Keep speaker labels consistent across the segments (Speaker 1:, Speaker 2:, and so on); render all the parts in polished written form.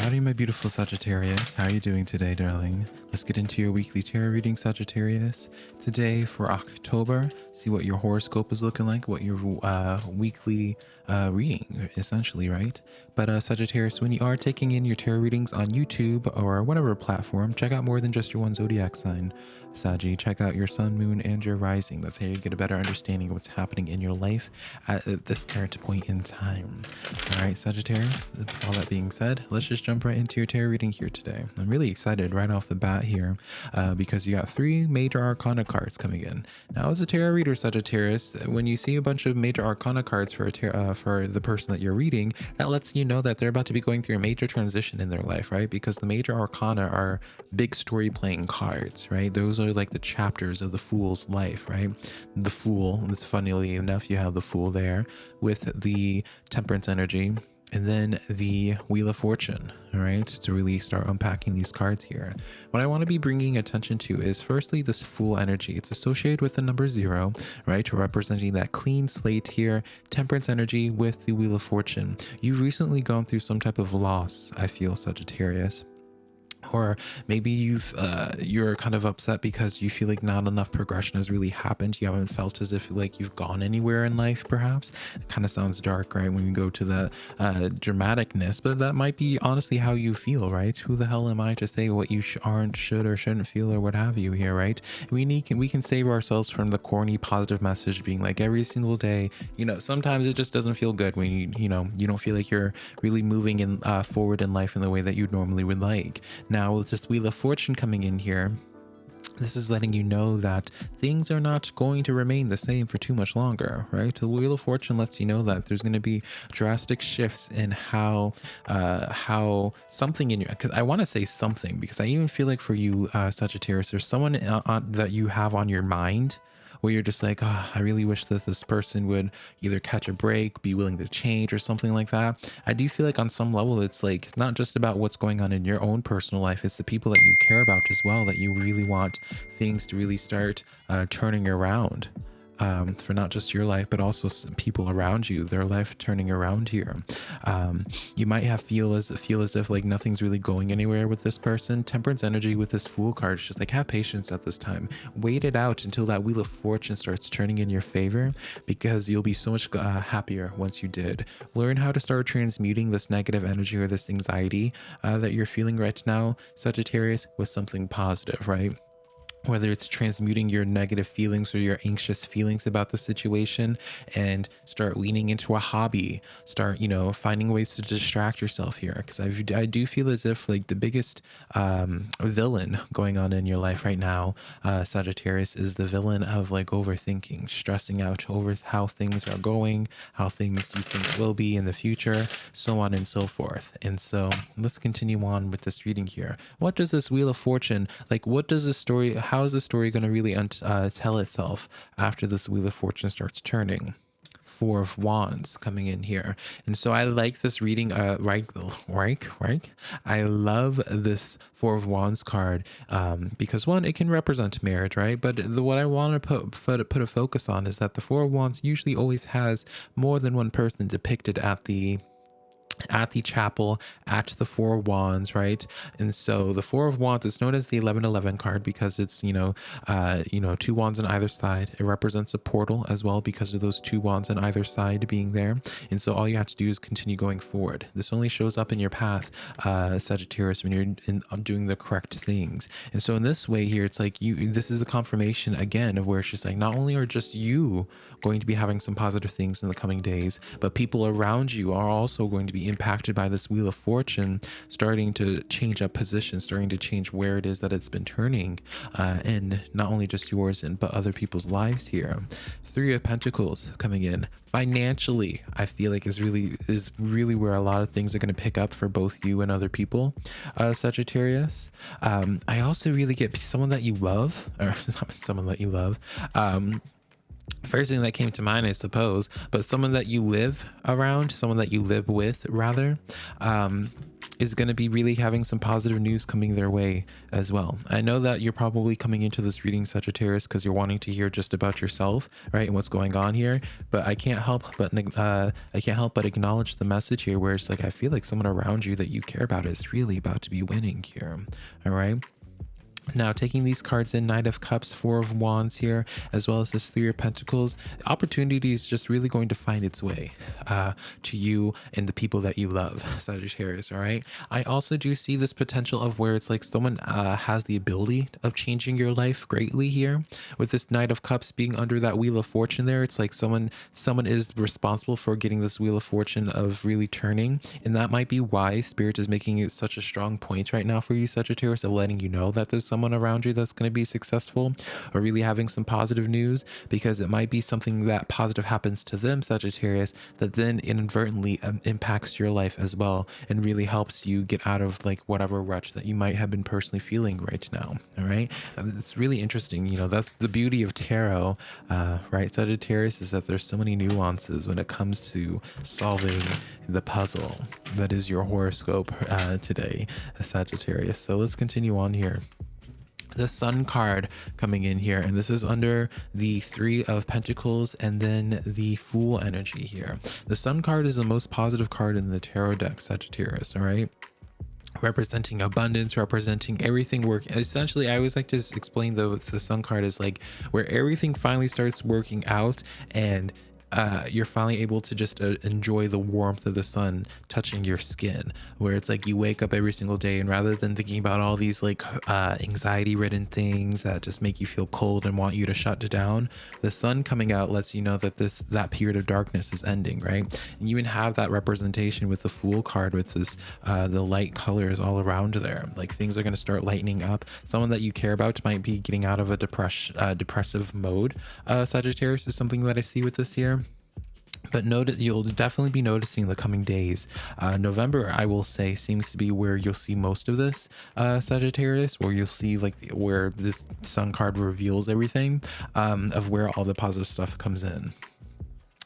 Speaker 1: Howdy, my beautiful Sagittarius. How are you doing today, darling? Let's get into your weekly tarot reading, Sagittarius. Today for October, see what your horoscope is looking like, what your weekly reading, essentially, right? But Sagittarius, when you are taking in your tarot readings on YouTube or whatever platform, check out more than just your one zodiac sign. Saggy, check out your sun, moon, and your rising. That's how you get a better understanding of what's happening in your life at this current point in time. All right, Sagittarius, with all that being said, let's just jump right into your tarot reading here today. I'm really excited right off the bat here because you got 3 major arcana cards coming in. Now, as a tarot reader, Sagittarius, when you see a bunch of major arcana cards for the person that you're reading, that lets you know that they're about to be going through a major transition in their life, right? Because the major arcana are big story playing cards, right? Those are like the chapters of the Fool's life, right? The Fool, it's funnily enough, you have the Fool there with the Temperance energy, and then the Wheel of Fortune, all right, to really start unpacking these cards here. What I want to be bringing attention to is firstly this Fool energy. It's associated with the number 0, right, representing that clean slate here. Temperance energy with the Wheel of Fortune. You've recently gone through some type of loss, I feel, Sagittarius. Or maybe you're kind of upset because you feel like not enough progression has really happened. You haven't felt as if like you've gone anywhere in life, perhaps. It kind of sounds dark, right, when you go to the dramaticness, but that might be honestly how you feel, right? Who the hell am I to say what you aren't, should, or shouldn't feel, or what have you here, right? We can save ourselves from the corny positive message being like every single day, sometimes it just doesn't feel good when you don't feel like you're really moving in forward in life in the way that you normally would like. Now, with this Wheel of Fortune coming in here, this is letting you know that things are not going to remain the same for too much longer, right? The Wheel of Fortune lets you know that there's going to be drastic shifts in how something in your, because I want to say something, because I even feel like for you, Sagittarius, there's someone that you have on your mind where you're just like, I really wish that this person would either catch a break, be willing to change, or something like that. I do feel like on some level, it's like, it's not just about what's going on in your own personal life. It's the people that you care about as well, that you really want things to really start turning around. For not just your life, but also some people around you, their life turning around here. You might feel as if like nothing's really going anywhere with this person. Temperance energy with this Fool card is just like, have patience at this time. Wait it out until that Wheel of Fortune starts turning in your favor, because you'll be so much happier once you did. Learn how to start transmuting this negative energy or this anxiety that you're feeling right now, Sagittarius, with something positive, right? Whether it's transmuting your negative feelings or your anxious feelings about the situation, and start leaning into a hobby, start, finding ways to distract yourself here. Because I do feel as if like the biggest villain going on in your life right now, Sagittarius, is the villain of like overthinking, stressing out over how things are going, how things you think will be in the future, so on and so forth. And so let's continue on with this reading here. What does this Wheel of Fortune, like, what does this story, how is the story going to really tell itself after this Wheel of Fortune starts turning? 4 of Wands coming in here. And so I like this reading, right? I love this 4 of Wands card because one, it can represent marriage, right? But what I want to put a focus on is that the 4 of Wands usually always has more than one person depicted at the chapel, at the 4 of Wands, right? And so the 4 of Wands is known as the 1111 card because it's 2 wands on either side. It represents a portal as well because of those 2 wands on either side being there. And so all you have to do is continue going forward. This only shows up in your path, Sagittarius, when you're doing the correct things. And so in this way here, it's like this is a confirmation again of where it's just like, not only are just you going to be having some positive things in the coming days, but people around you are also going to be impacted by this Wheel of Fortune starting to change up position, starting to change where it is that it's been turning, and not only just yours but other people's lives here. 3 of Pentacles coming in. Financially, I feel like is really where a lot of things are going to pick up for both you and other people, Sagittarius. I also really get someone that you love, or someone that you love. First thing that came to mind, I suppose, but someone that you live around, someone that you live with, rather. is going to be really having some positive news coming their way as well. I know that you're probably coming into this reading, Sagittarius, because you're wanting to hear just about yourself, right, and what's going on here. But I can't help but acknowledge the message here, where it's like I feel like someone around you that you care about is really about to be winning here. All right. Now, taking these cards in, Knight of Cups, Four of Wands here, as well as this Three of Pentacles, opportunity is just really going to find its way to you and the people that you love, Sagittarius, all right? I also do see this potential of where it's like someone has the ability of changing your life greatly here. With this Knight of Cups being under that Wheel of Fortune there, it's like someone is responsible for getting this Wheel of Fortune of really turning, and that might be why Spirit is making it such a strong point right now for you, Sagittarius, of letting you know that there's someone around you that's going to be successful or really having some positive news, because it might be something that positive happens to them, Sagittarius, that then inadvertently impacts your life as well and really helps you get out of like whatever rut that you might have been personally feeling right now. All right. It's really interesting. You know, that's the beauty of tarot, right, Sagittarius, is that there's so many nuances when it comes to solving the puzzle that is your horoscope today, Sagittarius. So let's continue on here. The Sun card coming in here, and this is under the Three of Pentacles and then the Fool energy here. The Sun card is the most positive card in the tarot deck, Sagittarius, all right? Representing abundance, representing everything work. Essentially, I always like to explain the Sun card is like where everything finally starts working out, and you're finally able to just enjoy the warmth of the sun touching your skin, where it's like you wake up every single day, and rather than thinking about all these like anxiety ridden things that just make you feel cold and want you to shut down, the sun coming out lets you know that that period of darkness is ending, right? And you even have that representation with the Fool card, with this the light colors all around there. Like things are going to start lightening up. Someone that you care about might be getting out of a depressive mode. Sagittarius is something that I see with this here. But you'll definitely be noticing the coming days. November, I will say, seems to be where you'll see most of this, Sagittarius, where you'll see like where this Sun card reveals everything of where all the positive stuff comes in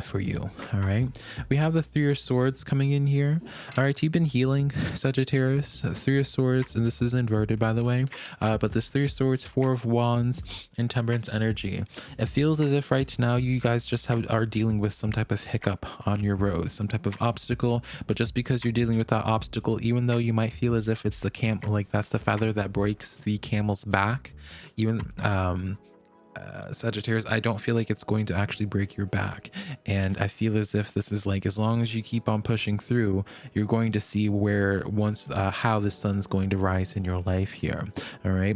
Speaker 1: for you. All right, we have the Three of Swords coming in here. All right, you've been healing, Sagittarius. Three of Swords, and this is inverted, by the way, but this Three of Swords, Four of Wands, and Temperance energy. It feels as if right now you guys just are dealing with some type of hiccup on your road, some type of obstacle. But just because you're dealing with that obstacle, even though you might feel as if it's the like that's the feather that breaks the camel's back, even Sagittarius, I don't feel like it's going to actually break your back. And I feel as if this is like, as long as you keep on pushing through, you're going to see where how the sun's going to rise in your life here. All right,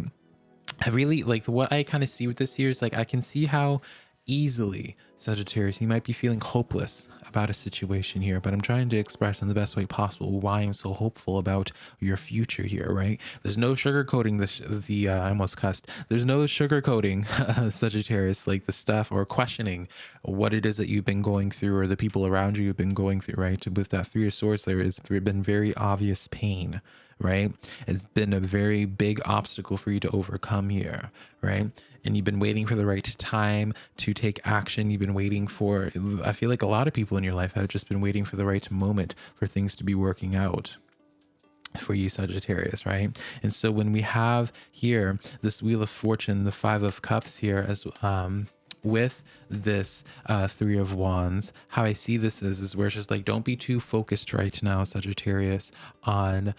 Speaker 1: I really like what I kind of see with this here is like I can see how easily, Sagittarius, you might be feeling hopeless about a situation here, but I'm trying to express in the best way possible why I'm so hopeful about your future here, right? There's no sugarcoating I almost cussed. There's no sugarcoating, Sagittarius, like the stuff or questioning what it is that you've been going through or the people around you have been going through, right? With that Three of Swords, there has been very obvious pain, right? It's been a very big obstacle for you to overcome here, right? And you've been waiting for the right time to take action. You've been waiting for, I feel like a lot of people in your life have just been waiting for the right moment for things to be working out for you, Sagittarius, right? And so when we have here this Wheel of Fortune, the Five of Cups here, as with this Three of Wands, how I see this is where it's just like, don't be too focused right now, Sagittarius, on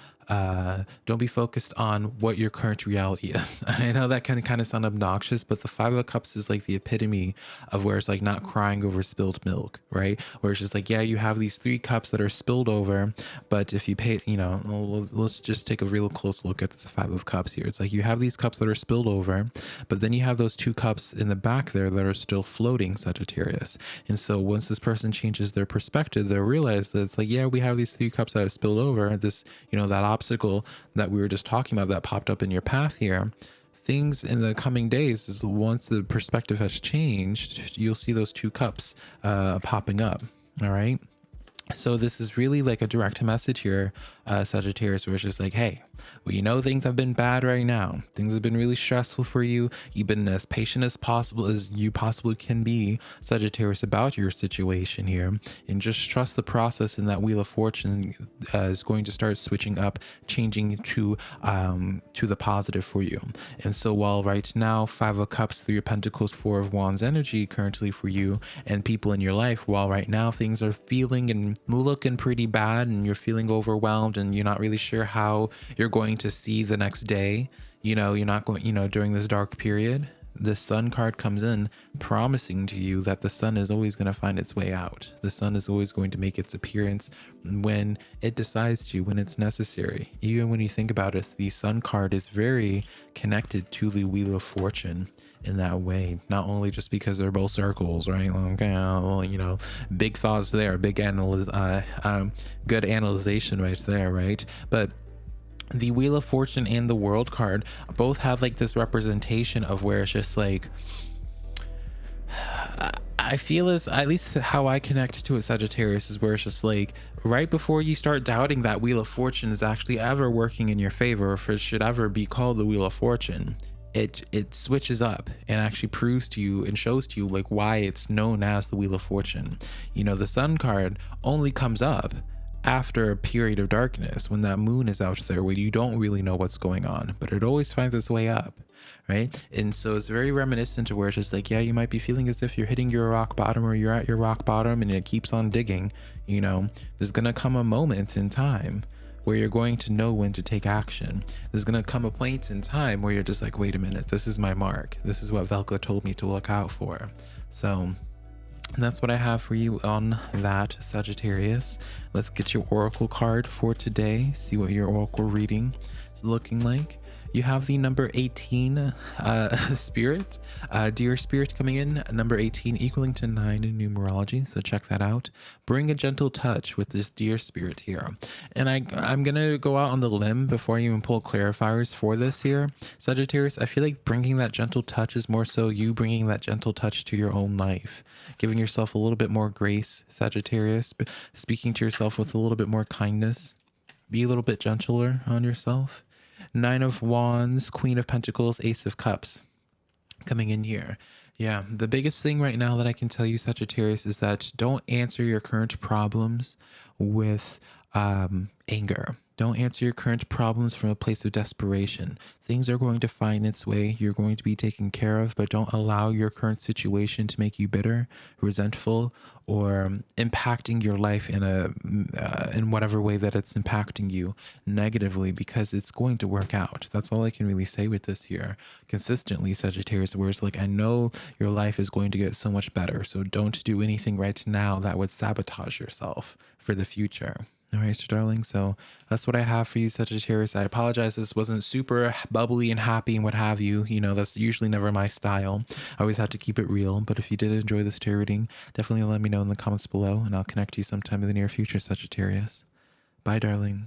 Speaker 1: don't be focused on what your current reality is. I know that can kind of sound obnoxious, but the Five of Cups is like the epitome of where it's like not crying over spilled milk, right? Where it's just like, yeah, you have these three cups that are spilled over, but if you pay, let's just take a real close look at this Five of Cups here. It's like you have these cups that are spilled over, but then you have those two cups in the back there that are still floating, Sagittarius. And so once this person changes their perspective, they'll realize that it's like, yeah, we have these three cups that have spilled over. This, that obstacle that we were just talking about that popped up in your path here. Things in the coming days is once the perspective has changed, you'll see those two cups popping up. All right. So this is really like a direct message here, Sagittarius, where it's just like, hey, well, you know, things have been bad right now. Things have been really stressful for you. You've been as patient as possible as you possibly can be, Sagittarius, about your situation here, and just trust the process. And that Wheel of Fortune is going to start switching up, changing to the positive for you. And so while right now, Five of Cups, Three of Pentacles, Four of Wands energy currently for you and people in your life, while right now things are feeling and looking pretty bad and you're feeling overwhelmed and you're not really sure how you're going to see the next day, you know, you're not going, you know, during this dark period, the Sun card comes in promising to you that the sun is always going to find its way out. The sun is always going to make its appearance when it decides to, when it's necessary. Even when you think about it, the Sun card is very connected to the Wheel of Fortune in that way, not only just because they're both circles, right? Okay, well, you know, big thoughts there, big good analyzation right there, right? But the Wheel of Fortune and the World card both have like this representation of where it's just like, I feel as, at least how I connect to it, Sagittarius, is where it's just like right before you start doubting that Wheel of Fortune is actually ever working in your favor, or if it should ever be called the Wheel of Fortune, it switches up and actually proves to you and shows to you like why it's known as the Wheel of Fortune. You know, the Sun card only comes up after a period of darkness, when that moon is out there where you don't really know what's going on, but it always finds its way up, right? And so it's very reminiscent to where it's just like, yeah, you might be feeling as if you're hitting your rock bottom, or you're at your rock bottom and it keeps on digging. You know, there's gonna come a moment in time where you're going to know when to take action. There's gonna come a point in time where you're just like, wait a minute, this is my mark. This is what Velka told me to look out for. So that's what I have for you on that, Sagittarius. Let's get your oracle card for today. See what your oracle reading is looking like. You have the number 18 spirit, dear spirit, coming in. Number 18 equaling to 9 in numerology, so check that out. Bring a gentle touch with this dear spirit here. And I'm gonna go out on the limb before I even pull clarifiers for this here, Sagittarius. I feel like bringing that gentle touch is more so you bringing that gentle touch to your own life, giving yourself a little bit more grace, Sagittarius, speaking to yourself with a little bit more kindness. Be a little bit gentler on yourself. Nine of Wands, Queen of Pentacles, Ace of Cups coming in here. Yeah, the biggest thing right now that I can tell you, Sagittarius, is that don't answer your current problems with anger. Don't answer your current problems from a place of desperation. Things are going to find its way. You're going to be taken care of, but don't allow your current situation to make you bitter, resentful, or impacting your life in whatever way that it's impacting you negatively, because it's going to work out. That's all I can really say with this here consistently, Sagittarius, where it's like, I know your life is going to get so much better, so don't do anything right now that would sabotage yourself for the future. All right, darling. So that's what I have for you, Sagittarius. I apologize this wasn't super bubbly and happy and what have you. You know, that's usually never my style. I always have to keep it real. But if you did enjoy this tarot reading, definitely let me know in the comments below, and I'll connect to you sometime in the near future, Sagittarius. Bye, darling.